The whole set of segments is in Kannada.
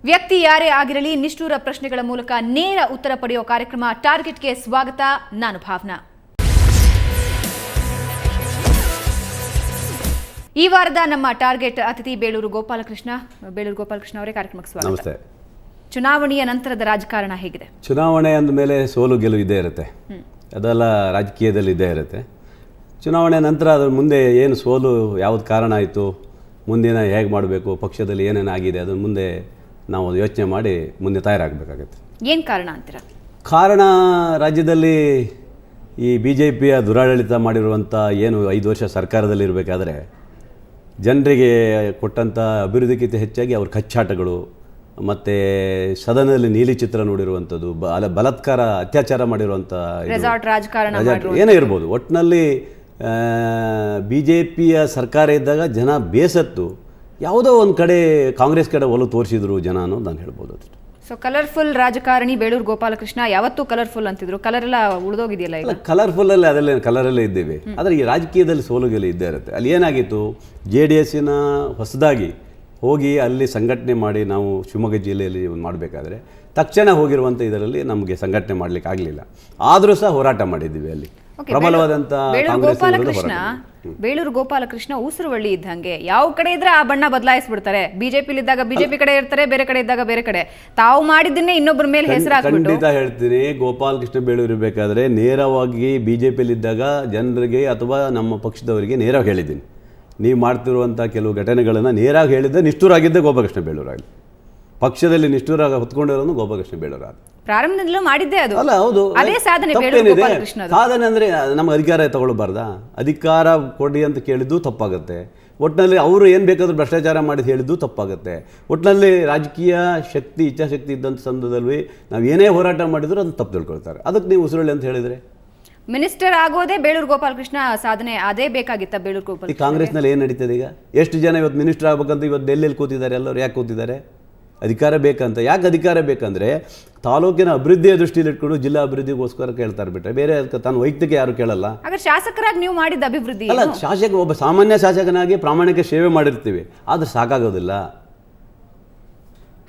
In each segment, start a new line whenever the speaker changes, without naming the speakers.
ವ್ಯಕ್ತಿ ಯಾರೇ ಆಗಿರಲಿ ನಿಷ್ಠೂರ ಪ್ರಶ್ನೆಗಳ ಮೂಲಕ ನೇರ ಉತ್ತರ ಪಡೆಯುವ ಕಾರ್ಯಕ್ರಮ ಟಾರ್ಗೆಟ್ಗೆ ಸ್ವಾಗತ. ನಾನು ಭಾವನಾ. ಈ ವಾರದ ನಮ್ಮ ಟಾರ್ಗೆಟ್ ಅತಿಥಿ ಬೇಳೂರು ಗೋಪಾಲಕೃಷ್ಣ ಅವರೇ, ಕಾರ್ಯಕ್ರಮಕ್ಕೆ ಸ್ವಾಗತ.
ನಮಸ್ತೆ.
ಚುನಾವಣೆಯ ನಂತರದ ರಾಜಕಾರಣ ಹೇಗಿದೆ?
ಚುನಾವಣೆ ಅಂದ ಮೇಲೆ ಸೋಲು ಗೆಲುವು ಇದ್ದೇ ಇರುತ್ತೆ, ಅದೆಲ್ಲ ರಾಜಕೀಯದಲ್ಲಿ ಇದ್ದೇ ಇರುತ್ತೆ. ಚುನಾವಣೆ ನಂತರ ಅದ್ರ ಮುಂದೆ ಏನು ಸೋಲು ಯಾವ್ದು ಕಾರಣ ಆಯಿತು, ಮುಂದಿನ ಹೇಗೆ ಮಾಡಬೇಕು, ಪಕ್ಷದಲ್ಲಿ ಏನೇನಾಗಿದೆ ಅದನ್ನು ಮುಂದೆ ನಾವು ಯೋಚನೆ ಮಾಡಿ ಮುಂದೆ ತಯಾರಾಗಬೇಕಾಗತ್ತೆ.
ಏನು ಕಾರಣ ಅಂತೀರ?
ಕಾರಣ ರಾಜ್ಯದಲ್ಲಿ ಈ BJPಯ ದುರಾಡಳಿತ ಮಾಡಿರುವಂಥ ಏನು 5 ವರ್ಷ ಸರ್ಕಾರದಲ್ಲಿರಬೇಕಾದ್ರೆ ಜನರಿಗೆ ಕೊಟ್ಟಂಥ ಅಭಿವೃದ್ಧಿಗಿಂತ ಹೆಚ್ಚಾಗಿ ಅವ್ರ ಕಚ್ಚಾಟಗಳು ಮತ್ತು ಸದನದಲ್ಲಿ ನೀಲಿ ಚಿತ್ರ ನೋಡಿರುವಂಥದ್ದು, ಬಲಾತ್ಕಾರ ಅತ್ಯಾಚಾರ ಮಾಡಿರುವಂಥ
ರೆಸಾರ್ಟ್ ರಾಜಕಾರಣ
ಏನೇ ಇರ್ಬೋದು, ಒಟ್ಟಿನಲ್ಲಿ BJPಯ ಸರ್ಕಾರ ಇದ್ದಾಗ ಜನ ಬೇಸತ್ತು ಯಾವುದೋ ಒಂದು ಕಡೆ ಕಾಂಗ್ರೆಸ್ ಕಡೆ ಒಲವು ತೋರಿಸಿದ್ರು ಜನ ಅನ್ನೋದು ನಾನು ಹೇಳ್ಬೋದು. ಅಷ್ಟು.
ಸೊ ಕಲರ್ಫುಲ್ ರಾಜಕಾರಣಿ ಬೇಳೂರು ಗೋಪಾಲಕೃಷ್ಣ ಯಾವತ್ತೂ ಕಲರ್ಫುಲ್ ಅಂತಿದ್ರು, ಕಲರ್ ಎಲ್ಲ ಉಳಿದೋಗಿದೆಯಲ್ಲ ಈಗ?
ಕಲರ್ಫುಲ್ಲಲ್ಲಿ ಅದೆಲ್ಲ ಕಲರಲ್ಲೇ ಇದ್ದೇವೆ, ಆದರೆ ಈ ರಾಜಕೀಯದಲ್ಲಿ ಸೋಲುಗೆಲ್ಲ ಇದ್ದೇ ಇರುತ್ತೆ. ಅಲ್ಲಿ ಏನಾಗಿತ್ತು, JDSನ ಹೊಸದಾಗಿ ಹೋಗಿ ಅಲ್ಲಿ ಸಂಘಟನೆ ಮಾಡಿ ನಾವು ಶಿವಮೊಗ್ಗ ಜಿಲ್ಲೆಯಲ್ಲಿ ಮಾಡಬೇಕಾದ್ರೆ ತಕ್ಷಣ ಹೋಗಿರುವಂಥ ಇದರಲ್ಲಿ ನಮಗೆ ಸಂಘಟನೆ ಮಾಡಲಿಕ್ಕೆ ಆಗಲಿಲ್ಲ. ಆದರೂ ಸಹ ಹೋರಾಟ ಮಾಡಿದ್ದೀವಿ ಅಲ್ಲಿ ಪ್ರಬಲವಾದಂಥ
ಬೇಳೂರು ಗೋಪಾಲಕೃಷ್ಣ ಊಸರವಳ್ಳಿ ಇದ್ದಂಗೆ, ಯಾವ ಕಡೆ ಇದ್ರೆ ಆ ಬಣ್ಣ ಬದಲಾಯಿಸ್ಬಿಡ್ತಾರೆ. ಬಿಜೆಪಿ ಇದ್ದಾಗ ಬಿಜೆಪಿ ಕಡೆ ಇರ್ತಾರೆ, ಬೇರೆ ಕಡೆ ಇದ್ದಾಗ ಬೇರೆ ಕಡೆ. ತಾವು ಮಾಡಿದ್ದನ್ನೇ ಇನ್ನೊಬ್ಬರ ಮೇಲೆ ಹೆಸರು ಹಾಕ್ಬಿಟ್ಟು.
ಖಂಡಿತ ಹೇಳ್ತೀನಿ, ಗೋಪಾಲಕೃಷ್ಣ ಬೇಳೂರು ಇರಬೇಕಾದ್ರೆ ನೇರವಾಗಿ BJPಯಲ್ಲಿ ಇದ್ದಾಗ ಜನರಿಗೆ ಅಥವಾ ನಮ್ಮ ಪಕ್ಷದವರಿಗೆ ನೇರವಾಗಿ ಹೇಳಿದ್ದೀನಿ, ನೀವು ಮಾಡ್ತಿರುವಂಥ ಕೆಲವು ಘಟನೆಗಳನ್ನು ನೇರಾಗಿ ಹೇಳಿದ್ದೆ ನಿಷ್ಠೂರಾಗಿದ್ದೆ ಗೋಪಾಲಕೃಷ್ಣ ಬೇಳೂರಾಗಲಿ. ಪಕ್ಷದಲ್ಲಿ ನಿಷ್ಠೂರಾಗ ಹೊತ್ಕೊಂಡಿರೋನು ಗೋಪಾಲಕೃಷ್ಣ ಬೇಳೂರು.
ಪ್ರಾರಂಭದಿಂದಲೂ ಮಾಡಿದ್ದೆ ಅದು.
ಅಲ್ಲ, ಹೌದು,
ಅದೇ ಸಾಧನೆ.
ಸಾಧನೆ ಅಂದರೆ ನಮ್ಮ ಅಧಿಕಾರ ತಗೊಳ್ಬಾರ್ದಾ? ಅಧಿಕಾರ ಕೊಡಿ ಅಂತ ಕೇಳಿದ್ದು ತಪ್ಪಾಗುತ್ತೆ. ಒಟ್ಟಿನಲ್ಲಿ ಅವರು ಏನು ಬೇಕಾದರೂ ಭ್ರಷ್ಟಾಚಾರ ಮಾಡಿ ಹೇಳಿದ್ದು ತಪ್ಪಾಗುತ್ತೆ. ಒಟ್ಟಿನಲ್ಲಿ ರಾಜಕೀಯ ಶಕ್ತಿ ಇಚ್ಛಾಶಕ್ತಿ ಇದ್ದಂಥ ಸಂದರ್ಭದಲ್ಲಿ ನಾವು ಏನೇ ಹೋರಾಟ ಮಾಡಿದ್ರು ಅದನ್ನು ತಪ್ಪು ತಿಳ್ಕೊಳ್ತಾರೆ. ಅದಕ್ಕೆ ನೀವು ಉಸಿರಳ್ಳಿ ಅಂತ ಹೇಳಿದರೆ
ಮಿನಿಸ್ಟರ್ ಆಗೋದೇ ಬೇಳೂರು ಗೋಪಾಲಕೃಷ್ಣ ಸಾಧನೆ ಅದೇ ಬೇಕಾಗಿತ್ತ? ಬೇಳೂರು ಗೋಪಾಲ
ಈ ಕಾಂಗ್ರೆಸ್ನಲ್ಲಿ ಏನು ನಡೀತದೆ ಈಗ? ಎಷ್ಟು ಜನ ಇವತ್ತು ಮಿನಿಸ್ಟರ್ ಆಗಬೇಕಂತ ಇವತ್ತು ಡೆಲ್ಲಿಯಲ್ಲಿ ಕೂತಿದ್ದಾರೆ, ಎಲ್ಲರೂ ಯಾಕೆ ಕೂತಿದ್ದಾರೆ? ಅಧಿಕಾರ ಬೇಕಂತ. ಯಾಕೆ ಅಧಿಕಾರ ಬೇಕಂದರೆ ತಾಲೂಕಿನ ಅಭಿವೃದ್ಧಿಯ ದೃಷ್ಟಿಯಲ್ಲಿ ಇಟ್ಕೊಂಡು ಜಿಲ್ಲಾ ಅಭಿವೃದ್ಧಿಗೋಸ್ಕರ ಕೇಳ್ತಾರೆ ಬಿಟ್ಟರೆ ಬೇರೆ ತಾನು ವೈಯಕ್ತಿಕ ಯಾರು ಕೇಳಲ್ಲ.
ಹಾಗಾದ್ರೆ ಶಾಸಕರಾಗಿ ನೀವು ಮಾಡಿದ ಅಭಿವೃದ್ಧಿ
ಅಲ್ಲ, ಒಬ್ಬ ಸಾಮಾನ್ಯ ಶಾಸಕನಾಗಿ ಪ್ರಾಮಾಣಿಕ ಸೇವೆ ಮಾಡಿರ್ತೀವಿ, ಆದ್ರೆ ಸಾಕಾಗೋದಿಲ್ಲ.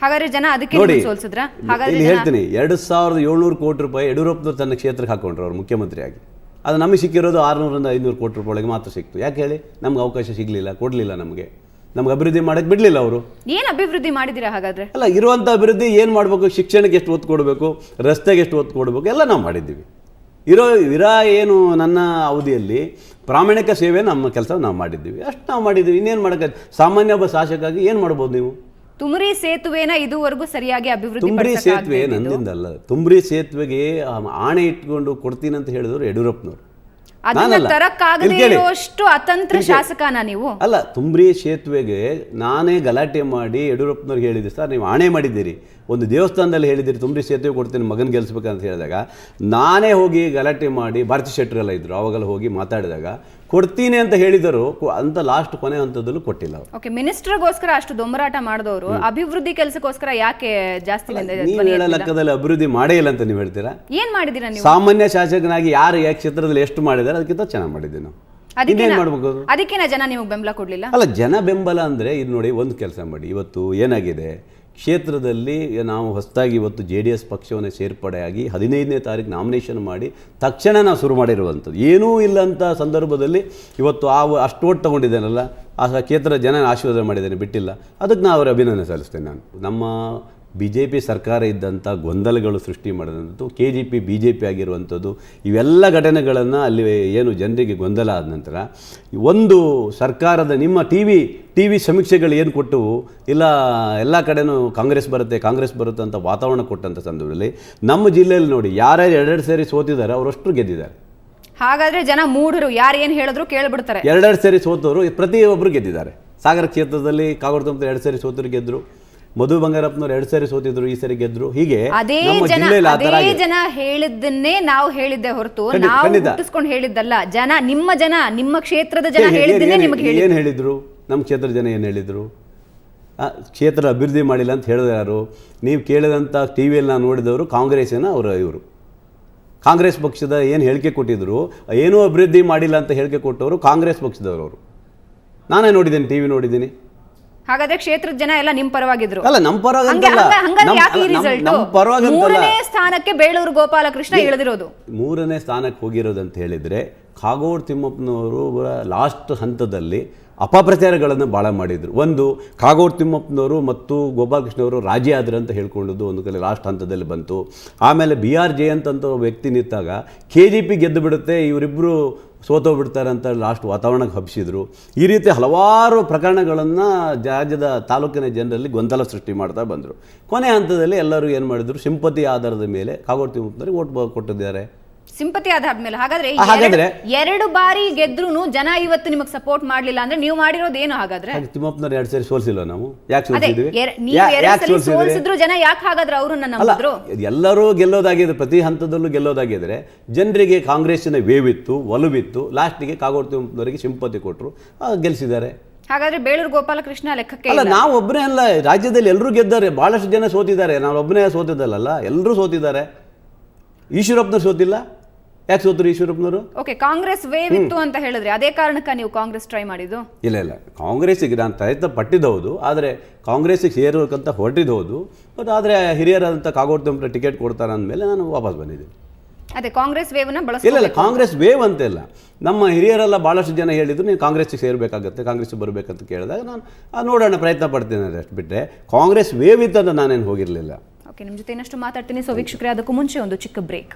ಹಾಗಾದ್ರೆ ಜನ ಅದಕ್ಕೆ
ನೋಡಿ,
ಸೋಲ್ಸಿದ್ರ?
ಇಲ್ಲಿ ಹೇಳ್ತೀನಿ, 2700 ಕೋಟಿ ರೂಪಾಯಿ ಯಡಿಯೂರಪ್ಪನವರು ತನ್ನ ಕ್ಷೇತ್ರಕ್ಕೆ ಹಾಕೊಂಡ್ರು ಅವ್ರು ಮುಖ್ಯಮಂತ್ರಿಯಾಗಿ. ಅದು ನಮಗೆ ಸಿಕ್ಕಿರೋದು 600ರಿಂದ 500 ಕೋಟಿ ರೂಪಾಯಿ ಒಳಗೆ ಮಾತ್ರ ಸಿಕ್ತು. ಯಾಕೆ ಹೇಳಿ? ನಮ್ಗೆ ಅವಕಾಶ ಸಿಗಲಿಲ್ಲ, ಕೊಡಲಿಲ್ಲ, ನಮಗೆ ಅಭಿವೃದ್ಧಿ ಮಾಡಕ್ಕೆ ಬಿಡಲಿಲ್ಲ ಅವರು.
ಏನು ಅಭಿವೃದ್ಧಿ ಮಾಡಿದ್ದೀರಾ ಹಾಗಾದ್ರೆ?
ಅಲ್ಲ, ಇರುವಂಥ ಅಭಿವೃದ್ಧಿ ಏನು ಮಾಡಬೇಕು, ಶಿಕ್ಷಣಕ್ಕೆ ಎಷ್ಟು ಒತ್ತು ಕೊಡಬೇಕು, ರಸ್ತೆಗೆ ಎಷ್ಟು ಒತ್ತು ಕೊಡಬೇಕು, ಎಲ್ಲ ನಾವು ಮಾಡಿದ್ದೀವಿ. ಏನು ನನ್ನ ಅವಧಿಯಲ್ಲಿ ಪ್ರಾಮಾಣಿಕ ಸೇವೆ ನಮ್ಮ ಕೆಲಸ ನಾವು ಮಾಡಿದ್ದೀವಿ, ಅಷ್ಟು ನಾವು ಮಾಡಿದ್ದೀವಿ. ಇನ್ನೇನು ಮಾಡೋಕ್ಕೆ? ಸಾಮಾನ್ಯ ಒಬ್ಬ ಶಾಸಕಾಗಿ ಏನು ಮಾಡ್ಬೋದು ನೀವು?
ತುಮ್ರಿ ಸೇತುವೆನ ಇದುವರೆಗೂ ಸರಿಯಾಗಿ ಅಭಿವೃದ್ಧಿ
ತುಮ್ರಿ ಸೇತುವೆ ನನ್ನಿಂದಲ್ಲ. ತುಮ್ರಿ ಸೇತುವೆಗೆ ಆಣೆ ಇಟ್ಕೊಂಡು ಕೊಡ್ತೀನಿ ಅಂತ ಹೇಳಿದ್ರು ಯಡಿಯೂರಪ್ಪನವರು.
ಅತಂತ್ರ ಶಾಸಕನ ನೀವು?
ಅಲ್ಲ, ತುಮ್ರಿ ಸೇತುವೆಗೆ ನಾನೇ ಗಲಾಟೆ ಮಾಡಿ ಯಡಿಯೂರಪ್ಪನವ್ರಿಗೆ ಹೇಳಿದ್ದೆ, ಸರ್ ನೀವು ಆಣೆ ಮಾಡಿದ್ದೀರಿ, ಒಂದು ದೇವಸ್ಥಾನದಲ್ಲಿ ಹೇಳಿದ್ದೀರಿ ತುಮ್ರಿ ಸೇತುವೆ ಕೊಡ್ತೀನಿ ಮಗನ ಗೆಲ್ಸ್ಬೇಕಂತ ಹೇಳಿದಾಗ ನಾನೇ ಹೋಗಿ ಗಲಾಟೆ ಮಾಡಿ, ಭಾರತಿ ಶೆಟ್ಟರೆಲ್ಲ ಇದ್ರು ಅವಾಗೆಲ್ಲ ಹೋಗಿ ಮಾತಾಡಿದಾಗ ಕೊಡ್ತೀನಿ ಅಂತ ಹೇಳಿದರು ಅಂತ ಲಾಸ್ಟ್ ಕೊನೆ ಹಂತದಲ್ಲೂ ಕೊಟ್ಟಿಲ್ಲ.
ಓಕೆ, ಮಿನಿಸ್ಟರ್ಗೋಸ್ಕರ ಅಷ್ಟು ದೊಂಬರಾಟ ಮಾಡಿದವರು ಅಭಿವೃದ್ಧಿ ಕೆಲಸಕ್ಕೋಸ್ಕರ ಯಾಕೆ ಜಾಸ್ತಿ?
ನೀವು ಹೇಳೋ ಲೆಕ್ಕದಲ್ಲಿ ಅಭಿವೃದ್ಧಿ ಮಾಡೇ ಇಲ್ಲ ಅಂತ ನೀವು ಹೇಳ್ತೀರಾ?
ಏನ್ ಮಾಡಿದೀರಾ ನೀವು?
ಸಾಮಾನ್ಯ ಶಾಸಕನಾಗಿ ಯಾರು ಯಾವ ಕ್ಷೇತ್ರದಲ್ಲಿ ಎಷ್ಟು ಮಾಡಿದ್ದಾರೆ ಅದಕ್ಕಿಂತ ಚೆನ್ನಾಗಿ ಮಾಡಿದ್ದೀವಿ ನಾವು.
ಅದಕ್ಕಿನ ಜನ ನಿಮಗೆ ಬೆಂಬಲ ಕೊಡ್ಲಿಲ್ಲ?
ಅಲ್ಲ, ಜನ ಬೆಂಬಲ ಅಂದರೆ ಇದು ನೋಡಿ, ಒಂದು ಕೆಲಸ ಮಾಡಿ, ಇವತ್ತು ಏನಾಗಿದೆ ಕ್ಷೇತ್ರದಲ್ಲಿ ನಾವು ಹೊಸದಾಗಿ ಇವತ್ತು JDS ಪಕ್ಷವನ್ನು ಸೇರ್ಪಡೆಯಾಗಿ 15ನೇ ತಾರೀಕು ನಾಮಿನೇಷನ್ ಮಾಡಿ ತಕ್ಷಣ ನಾವು ಶುರು ಮಾಡಿರುವಂಥದ್ದು. ಏನೂ ಇಲ್ಲ ಅಂತ ಸಂದರ್ಭದಲ್ಲಿ ಇವತ್ತು ಅಷ್ಟು ಓಟ್ ತೊಗೊಂಡಿದ್ದೇನಲ್ಲ, ಆ ಕ್ಷೇತ್ರದ ಜನ ಆಶೀರ್ವಾದ ಮಾಡಿದ್ದೇನೆ, ಬಿಟ್ಟಿಲ್ಲ. ಅದಕ್ಕೆ ನಾವು ಅವರ ಅಭಿನಂದನೆ ಸಲ್ಲಿಸ್ತೇನೆ. ನಾನು ನಮ್ಮ BJP ಸರ್ಕಾರ ಇದ್ದಂಥ ಗೊಂದಲಗಳು ಸೃಷ್ಟಿ ಮಾಡಿದಂಥದ್ದು, KGP BJP ಆಗಿರುವಂಥದ್ದು, ಇವೆಲ್ಲ ಘಟನೆಗಳನ್ನು ಅಲ್ಲಿ ಏನು ಜನರಿಗೆ ಗೊಂದಲ ಆದ ನಂತರ ಒಂದು ಸರ್ಕಾರದ ನಿಮ್ಮ ಟಿ ವಿ ಸಮೀಕ್ಷೆಗಳು ಏನು ಕೊಟ್ಟು ಇಲ್ಲ ಎಲ್ಲ ಕಡೆನೂ ಕಾಂಗ್ರೆಸ್ ಬರುತ್ತೆ ಅಂತ ವಾತಾವರಣ ಕೊಟ್ಟಂಥ ಸಂದರ್ಭದಲ್ಲಿ ನಮ್ಮ ಜಿಲ್ಲೆಯಲ್ಲಿ ನೋಡಿ, ಯಾರ್ಯಾರು 2 ಸೇರಿ ಸೋತಿದ್ದಾರೆ ಅವರಷ್ಟು ಗೆದ್ದಿದ್ದಾರೆ.
ಹಾಗಾದರೆ ಜನ ಮೂಢರು, ಯಾರು ಏನು ಹೇಳಿದ್ರು ಕೇಳಿಬಿಡ್ತಾರೆ.
2 ಸೇರಿ ಸೋತವರು ಪ್ರತಿಯೊಬ್ಬರು ಗೆದ್ದಿದ್ದಾರೆ. ಸಾಗರ ಕ್ಷೇತ್ರದಲ್ಲಿ ಕಾಗೋಡು 2 ಸೇರಿ ಸೋತರು ಗೆದ್ದರು, ಮಧು ಬಂಗಾರಪ್ಪನವ್ರು 2 ಸೇರಿ ಸೋತಿದ್ರು, ಈ ಸರಿ ಗೆದ್ರು. ಹೀಗೆ
ಅದೇ ಜನ ಹೇಳಿದ್ದನ್ನೇ ನಾವು ಹೇಳಿದ್ದೆ ಹೊರತು ನಾವು ಹುಟ್ಟಿಸ್ಕೊಂಡು ಹೇಳಿದ್ದಲ್ಲ. ನಿಮ್ಮ ಕ್ಷೇತ್ರದ ಜನ ಹೇಳಿದ್ದನ್ನೇ ನಿಮಗೆ ಹೇಳಿ.
ಏನು ಹೇಳಿದ್ರು? ನಮ್ಮ ಕ್ಷೇತ್ರದ ಜನ ಏನು ಹೇಳಿದ್ರು? ಕ್ಷೇತ್ರ ಅಭಿವೃದ್ಧಿ ಮಾಡಿಲ್ಲ ಅಂತ ಹೇಳಿದ್ರು ಯಾರು? ನೀವು ಕೇಳಿದಂಥ TVಯಲ್ಲಿ ನಾನು ನೋಡಿದವರು ಕಾಂಗ್ರೆಸ್ಸಿನ ಇವರು ಕಾಂಗ್ರೆಸ್ ಪಕ್ಷದ ಏನು ಹೇಳಿಕೆ ಕೊಟ್ಟಿದ್ರು, ಏನೂ ಅಭಿವೃದ್ಧಿ ಮಾಡಿಲ್ಲ ಅಂತ ಹೇಳಿಕೆ ಕೊಟ್ಟವರು ಕಾಂಗ್ರೆಸ್ ಪಕ್ಷದವರು. ನಾನೇ ನೋಡಿದ್ದೀನಿ, TV ನೋಡಿದ್ದೀನಿ.
ಹಾಗಾದ್ರೆ ಕ್ಷೇತ್ರದ ಜನ ಎಲ್ಲ ನಿಮ್ ಪರವಾಗಿದ್ರು.
ಅಲ್ಲ ನಮ್ಮ ಪರವಾಗಿಲ್ಲ, ನಮ್ಮ ಪರವಾಗಿ
ಮೂರನೇ ಸ್ಥಾನಕ್ಕೆ ಬೇಳೂರು ಗೋಪಾಲಕೃಷ್ಣ ಇಳಿದಿರೋದು.
ಮೂರನೇ ಸ್ಥಾನಕ್ಕೆ ಹೋಗಿರೋದು ಅಂತ ಹೇಳಿದ್ರೆ ಕಾಗೋಡು ತಿಮ್ಮಪ್ಪನವರು ಲಾಸ್ಟ್ ಹಂತದಲ್ಲಿ ಅಪಪ್ರಚಾರಗಳನ್ನು ಭಾಳ ಮಾಡಿದರು. ಒಂದು, ಕಾಗೋಡು ತಿಮ್ಮಪ್ಪನವರು ಮತ್ತು ಗೋಪಾಲಕೃಷ್ಣವರು ರಾಜಿ ಆದರು ಅಂತ ಹೇಳ್ಕೊಂಡದ್ದು ಒಂದು ಕಡೆ ಲಾಸ್ಟ್ ಹಂತದಲ್ಲಿ ಬಂತು. ಆಮೇಲೆ BR ಜಯಂತ್ ಅಂತ ವ್ಯಕ್ತಿ ನಿಂತಾಗ KGP ಗೆದ್ದು ಬಿಡುತ್ತೆ, ಇವರಿಬ್ಬರು ಸೋತೋಗ್ಬಿಡ್ತಾರೆ ಅಂತ ಲಾಸ್ಟ್ ವಾತಾವರಣಕ್ಕೆ ಹಬ್ಬಿಸಿದ್ರು. ಈ ರೀತಿ ಹಲವಾರು ಪ್ರಕರಣಗಳನ್ನು ರಾಜ್ಯದ ತಾಲೂಕಿನ ಜನರಲ್ಲಿ ಗೊಂದಲ ಸೃಷ್ಟಿ ಮಾಡ್ತಾ ಬಂದರು. ಕೊನೆ ಹಂತದಲ್ಲಿ ಎಲ್ಲರೂ ಏನು ಮಾಡಿದ್ರು, ಸಿಂಪತಿ ಆಧಾರದ ಮೇಲೆ ಕಾಗೋಡು ತಿಮ್ಮಪ್ಪನವರಿಗೆ ಓಟ್ ಕೊಟ್ಟಿದ್ದಾರೆ.
ಸಿಂಪತಿ ಆಧಾರದ ಮೇಲೆ. ಹಾಗಾದ್ರೆ 2 ಬಾರಿ ಗೆದ್ರೂ ಜನ ಇವತ್ತು ನಿಮಗೆ ಸಪೋರ್ಟ್ ಮಾಡ್ಲಿಲ್ಲ ಅಂದ್ರೆ ನೀವು ಮಾಡಿರೋದು ಏನು? ಹಾಗಾದ್ರೆ
ತಿಮ್ಮಪ್ಪನವ್ರು 2 ಸರಿ ಸೋಲ್ಸಿಲ್ವ ನಾವು? ಯಾಕೆ ಸೋಲ್ಸಿದ್ವಿ?
ಸೋಲ್ಸಿದ್ರು ಜನ ಯಾಕೆ ಹಾಗಾದ್ರೆ ಅವ್ರನ್ನ ನಂಬಿದ್ರು?
ಎಲ್ಲರೂ ಗೆಲ್ಲೋದಾಗಿದ್ರೆ, ಪ್ರತಿ ಹಂತದಲ್ಲೂ ಗೆಲ್ಲೋದಾಗಿದ್ರೆ ಜನರಿಗೆ ಕಾಂಗ್ರೆಸ್ಸಿನ ವೇವಿತ್ತು, ಒಲವಿತ್ತು, ಲಾಸ್ಟಿಗೆ ಕಾಗೋಡು ತಿಮ್ಮಪ್ಪನವರಿಗೆ ಸಿಂಪತಿ ಕೊಟ್ಟರು, ಗೆಲ್ಲಿಸಿದ್ದಾರೆ.
ಹಾಗಾದ್ರೆ ಬೇಳೂರು ಗೋಪಾಲಕೃಷ್ಣ ಲೆಕ್ಕಕ್ಕೆ
ಅಲ್ಲ, ನಾವು ಒಬ್ಬನೇ ಅಲ್ಲ, ರಾಜ್ಯದಲ್ಲಿ ಎಲ್ಲರೂ ಗೆದ್ದಾರೆ, ಬಹಳಷ್ಟು ಜನ ಸೋತಿದ್ದಾರೆ. ನಾವು ಒಬ್ಬನೇ ಸೋತಿದ್ದಲ್ಲ, ಎಲ್ಲರೂ ಸೋತಿದ್ದಾರೆ. ಈಶ್ವರಪ್ಪನವ್ರು ಸೋತಿಲ್ಲ, ಯಾಕೆ ಸೋತರು ಈಶ್ವರಪ್ಪನವರು?
ಓಕೆ, ಕಾಂಗ್ರೆಸ್ ವೇವ್ ಇತ್ತು ಅಂತ ಹೇಳಿದ್ರೆ ಅದೇ ಕಾರಣಕ್ಕೆ ನೀವು ಕಾಂಗ್ರೆಸ್ ಟ್ರೈ ಮಾಡಿದ್ದು?
ಇಲ್ಲ, ಕಾಂಗ್ರೆಸ್ಸಿಗೆ ನಾನು ಪ್ರಯತ್ನ ಪಟ್ಟಿದ್ದೌದು, ಆದರೆ ಕಾಂಗ್ರೆಸ್ಸಿಗೆ ಸೇರೋಕ್ಕಂತ ಹೊರಟಿದ್ದೌದು. ಬಟ್ ಆದರೆ ಹಿರಿಯರಾದಂಥ ಕಾಗೋಡು ತಿಮ್ಮಪ್ಪ ಟಿಕೆಟ್ ಕೊಡ್ತಾರೆ ಅಂದಮೇಲೆ ನಾನು ವಾಪಸ್ ಬಂದಿದ್ದೀನಿ.
ಅದೇ ಕಾಂಗ್ರೆಸ್ ವೇವ್ನ
ಇಲ್ಲ, ಕಾಂಗ್ರೆಸ್ ವೇವ್ ಅಂತೆಲ್ಲ. ನಮ್ಮ ಹಿರಿಯರೆಲ್ಲ ಭಾಳಷ್ಟು ಜನ ಹೇಳಿದ್ರು ನೀವು ಕಾಂಗ್ರೆಸ್ಸಿಗೆ ಸೇರಬೇಕಾಗತ್ತೆ, ಕಾಂಗ್ರೆಸ್ಸಿಗೆ ಬರಬೇಕಂತ ಕೇಳಿದಾಗ ನಾನು ನೋಡೋಣ ಪ್ರಯತ್ನ ಪಡ್ತೀನಿ ಅಷ್ಟು ಬಿಟ್ಟರೆ ಕಾಂಗ್ರೆಸ್ ವೇವ್ ಇತ್ತಂತ ನಾನೇನು ಹೋಗಿರಲಿಲ್ಲ.
ಓಕೆ, ನಿಮ್ಮ ಜೊತೆ ಇನ್ನಷ್ಟು ಮಾತಾಡ್ತೀನಿ. ಸೊ ವೀಕ್ಷಕರೇ, ಅದಕ್ಕೂ ಮುಂಚೆ ಒಂದು ಚಿಕ್ಕ ಬ್ರೇಕ್.